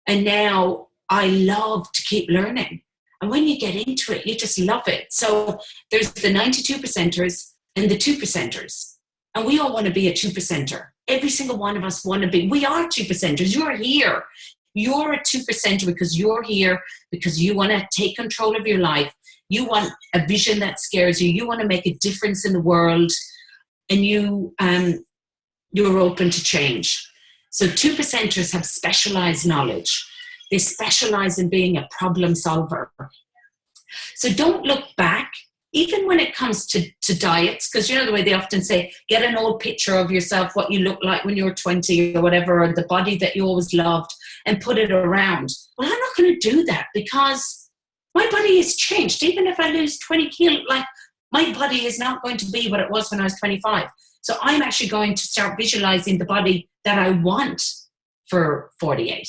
And now I love to keep learning. And when you get into it, you just love it. So there's the 92%ers and the 2%ers. And we all want to be a 2%er. Every single one of us want to be. We are 2%ers. You're here. You're a 2%er because you're here, because you want to take control of your life. You want a vision that scares you. You want to make a difference in the world. And you're open to change. So 2%ers have specialized knowledge. They specialize in being a problem solver. So don't look back, even when it comes to diets, because you know the way they often say, get an old picture of yourself, what you look like when you were 20 or whatever, or the body that you always loved, and put it around. Well, I'm not going to do that because my body has changed. Even if I lose 20 kilos, like my body is not going to be what it was when I was 25. So I'm actually going to start visualizing the body that I want for 48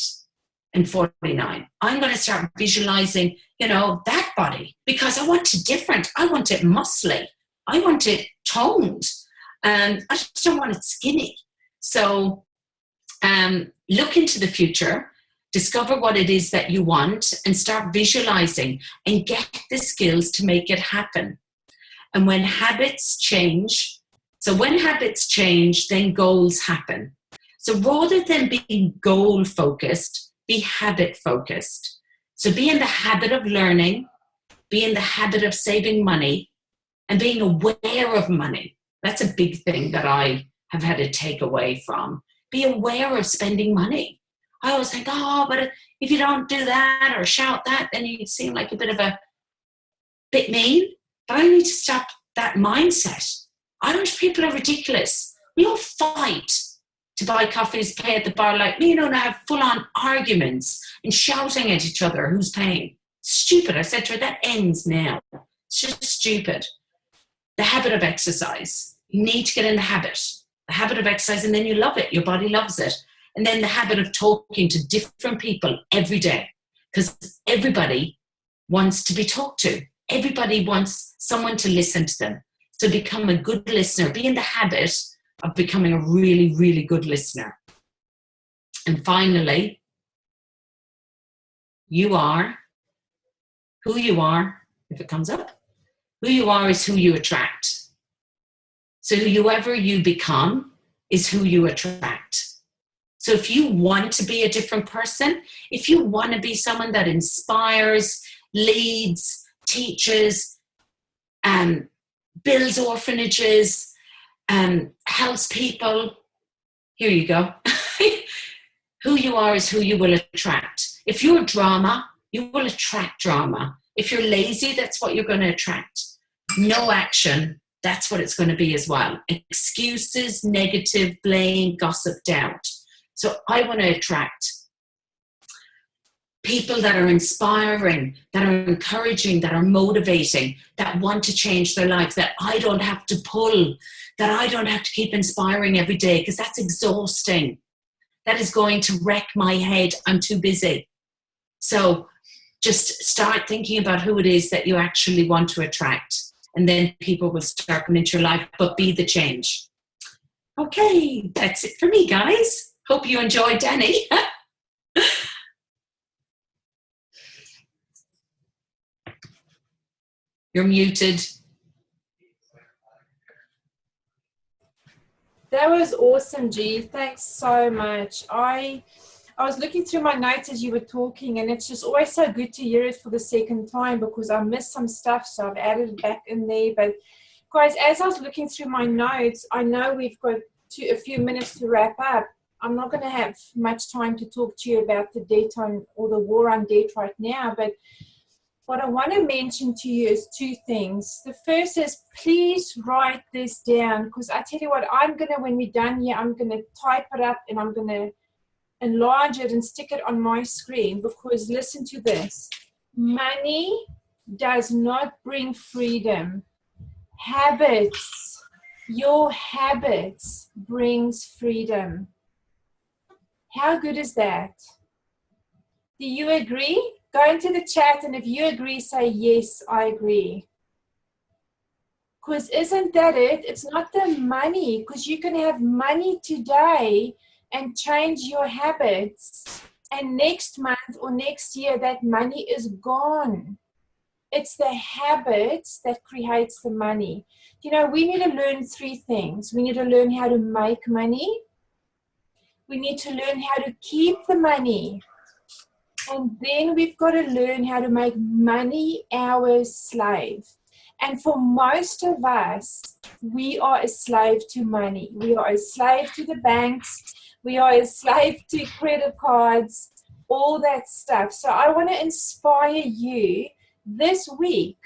and 49. I'm going to start visualizing, that body because I want it different. I want it muscly. I want it toned. And I just don't want it skinny. So look into the future, discover what it is that you want and start visualizing and get the skills to make it happen. And when habits change, then goals happen. So rather than being goal-focused, be habit-focused. So be in the habit of learning, be in the habit of saving money, and being aware of money. That's a big thing that I have had to take away from. Be aware of spending money. I always think, but if you don't do that or shout that, then you seem like a bit mean. But I need to stop that mindset. Irish people are ridiculous. We all fight to buy coffees, pay at the bar like me, and have full-on arguments and shouting at each other who's paying. Stupid. I said to her, that ends now. It's just stupid. The habit of exercise. You need to get in the habit of exercise, and then you love it. Your body loves it. And then the habit of talking to different people every day, because everybody wants to be talked to. Everybody wants someone to listen to them. So become a good listener. Be in the habit of becoming a really, really good listener. And finally, you are who you are, if it comes up. Who you are is who you attract. So whoever you become is who you attract. So if you want to be a different person, if you want to be someone that inspires, leads, teaches, builds orphanages, helps people, here you go. Who you are is who you will attract. If you're drama, you will attract drama. If you're lazy, that's what you're going to attract. No action, that's what it's going to be as well. Excuses, negative, blame, gossip, doubt. So I want to attract people that are inspiring, that are encouraging, that are motivating, that want to change their life, that I don't have to pull, that I don't have to keep inspiring every day because that's exhausting. That is going to wreck my head. I'm too busy. So just start thinking about who it is that you actually want to attract. And then people will start coming into your life, but be the change. Okay, that's it for me, guys. Hope you enjoyed, Danny. You're muted. That was awesome, G. Thanks so much. I was looking through my notes as you were talking, and it's just always so good to hear it for the second time because I missed some stuff, so I've added it back in there. But guys, as I was looking through my notes, I know we've got a few minutes to wrap up. I'm not going to have much time to talk to you about the debt or the war on debt right now, but what I want to mention to you is two things. The first is, please write this down, because I tell you what, when we're done here, I'm going to type it up and I'm going to enlarge it and stick it on my screen, because listen to this. Money does not bring freedom. Habits, your habits brings freedom. How good is that? Do you agree? Go into the chat, and if you agree, say, yes, I agree. Because isn't that it? It's not the money, because you can have money today and change your habits, and next month or next year, that money is gone. It's the habits that creates the money. You know, we need to learn three things. We need to learn how to make money. We need to learn how to keep the money. And then we've got to learn how to make money our slave. And for most of us, we are a slave to money. We are a slave to the banks. We are a slave to credit cards, all that stuff. So I want to inspire you this week.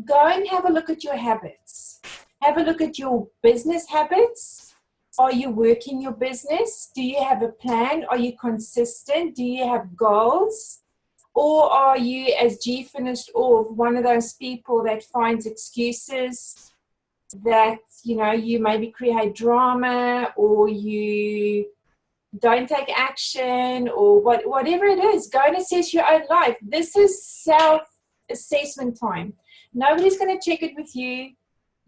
Go and have a look at your habits. Have a look at your business habits. Are you working your business? Do you have a plan? Are you consistent? Do you have goals? Or are you, as G finished off, one of those people that finds excuses, that, you know, you maybe create drama, or you don't take action, or whatever it is? Go and assess your own life. This is self-assessment time. Nobody's going to check it with you.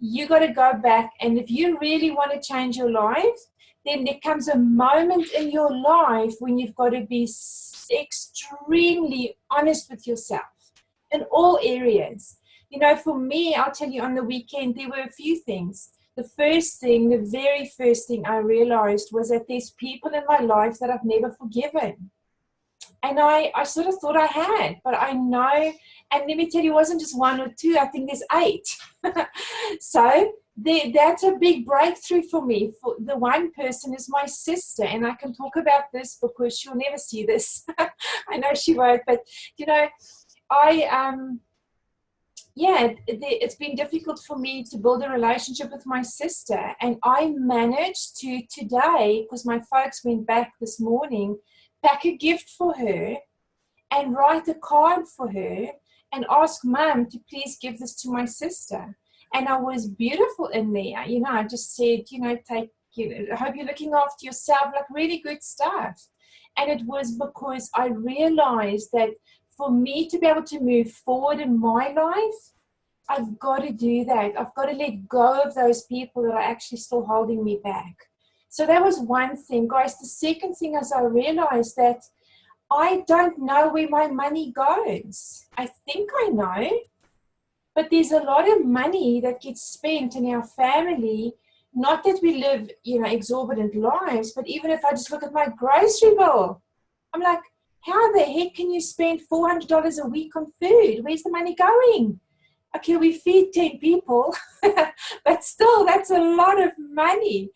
You got to go back, and if you really want to change your life, then there comes a moment in your life when you've got to be extremely honest with yourself in all areas. You know, for me, I'll tell you, on the weekend, there were a few things. The very first thing I realized was that there's people in my life that I've never forgiven. And I sort of thought I had, but I know, and let me tell you, it wasn't just one or two, I think there's 8. So that's a big breakthrough for me. For the one person is my sister, and I can talk about this because she'll never see this. I know she won't, but you know, it's been difficult for me to build a relationship with my sister, and I managed to today, because my folks went back this morning, pack a gift for her and write a card for her and ask Mum to please give this to my sister. And I was beautiful in there. You know, I just said, you know, I hope you're looking after yourself, like really good stuff. And it was because I realized that for me to be able to move forward in my life, I've got to do that. I've got to let go of those people that are actually still holding me back. So that was one thing, guys. The second thing is I realized that I don't know where my money goes. I think I know, but there's a lot of money that gets spent in our family. Not that we live, you know, exorbitant lives, but even if I just look at my grocery bill, I'm like, how the heck can you spend $400 a week on food? Where's the money going? Okay, we feed 10 people, but still, that's a lot of money.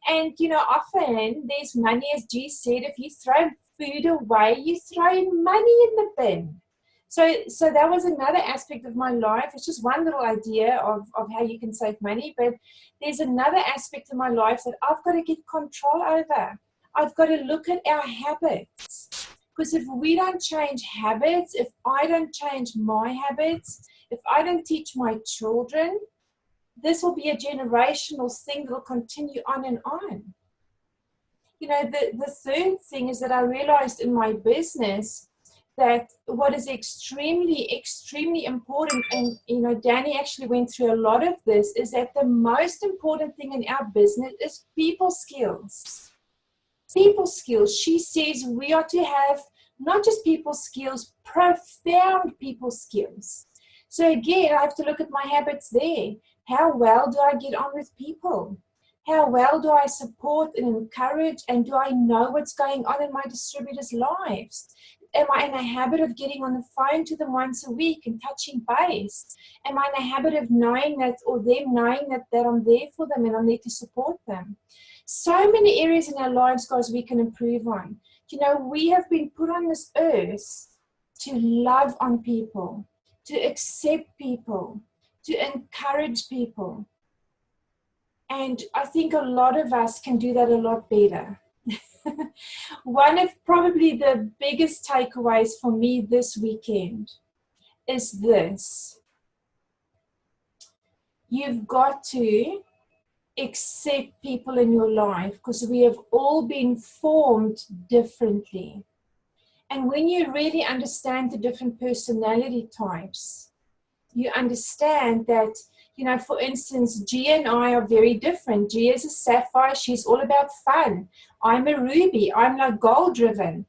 And, you know, often there's money, as G said, if you throw food away, you throw money in the bin. So that was another aspect of my life. It's just one little idea of how you can save money, but there's another aspect of my life that I've got to get control over. I've got to look at our habits. Because if we don't change habits, if I don't change my habits, if I don't teach my children, this will be a generational thing that will continue on and on. You know, the third thing is that I realized in my business that what is extremely, extremely important, and Danny actually went through a lot of this, is that the most important thing in our business is people skills. People skills. She says we are to have not just people skills, profound people skills. So again, I have to look at my habits there. How well do I get on with people? How well do I support and encourage, and do I know what's going on in my distributors' lives? Am I in a habit of getting on the phone to them once a week and touching base? Am I in a habit of knowing that, or them knowing that I'm there for them and I'm there to support them? So many areas in our lives, guys, we can improve on. We have been put on this earth to love on people, to accept people, to encourage people. And I think a lot of us can do that a lot better. One of probably the biggest takeaways for me this weekend is this. You've got to accept people in your life, because we have all been formed differently. And when you really understand the different personality types, you understand that, for instance, G and I are very different. G is a sapphire. She's all about fun. I'm a ruby. I'm like goal driven.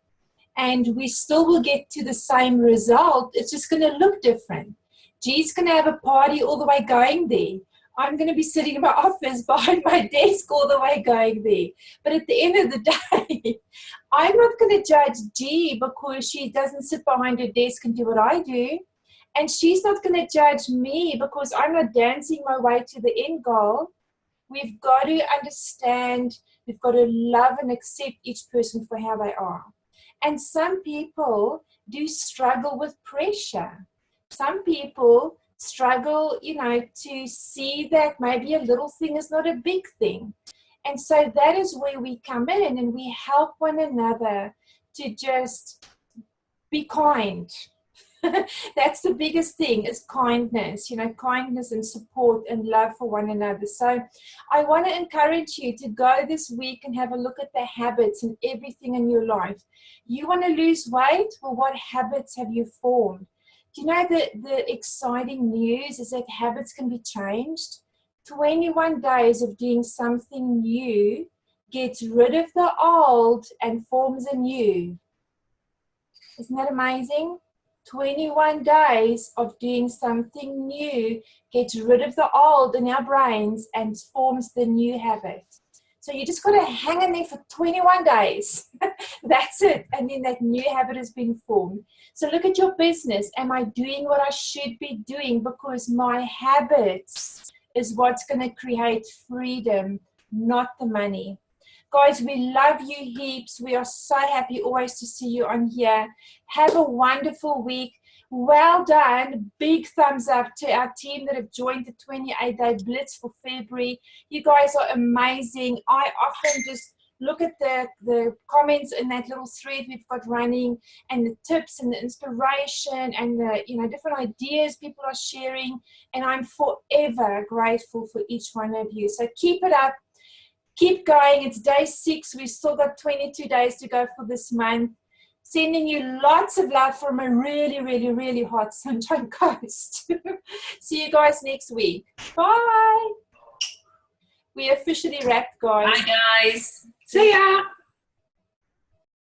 And we still will get to the same result. It's just going to look different. G's going to have a party all the way going there. I'm going to be sitting in my office behind my desk all the way going there. But at the end of the day, I'm not going to judge G because she doesn't sit behind her desk and do what I do. And she's not going to judge me because I'm not dancing my way to the end goal. We've got to understand, we've got to love and accept each person for how they are. And some people do struggle with pressure. Some people struggle, to see that maybe a little thing is not a big thing. And so that is where we come in and we help one another to just be kind. That's the biggest thing, is kindness, kindness and support and love for one another. So I want to encourage you to go this week and have a look at the habits and everything in your life. You want to lose weight? Well, what habits have you formed? Do you know the exciting news is that habits can be changed? 21 days of doing something new gets rid of the old and forms a new. Isn't that amazing? 21 days of doing something new gets rid of the old in our brains and forms the new habit. So you just got to hang in there for 21 days. That's it. And then that new habit has been formed. So look at your business. Am I doing what I should be doing? Because my habits is what's going to create freedom, not the money. Guys, we love you heaps. We are so happy always to see you on here. Have a wonderful week. Well done. Big thumbs up to our team that have joined the 28-day Blitz for February. You guys are amazing. I often just look at the comments in that little thread we've got running, and the tips and the inspiration and the different ideas people are sharing. And I'm forever grateful for each one of you. So keep it up. Keep going. It's day 6. We've still got 22 days to go for this month. Sending you lots of love from a really, really, really hot Sunshine Coast. See you guys next week. Bye. We officially wrapped, guys. Bye, guys. See ya.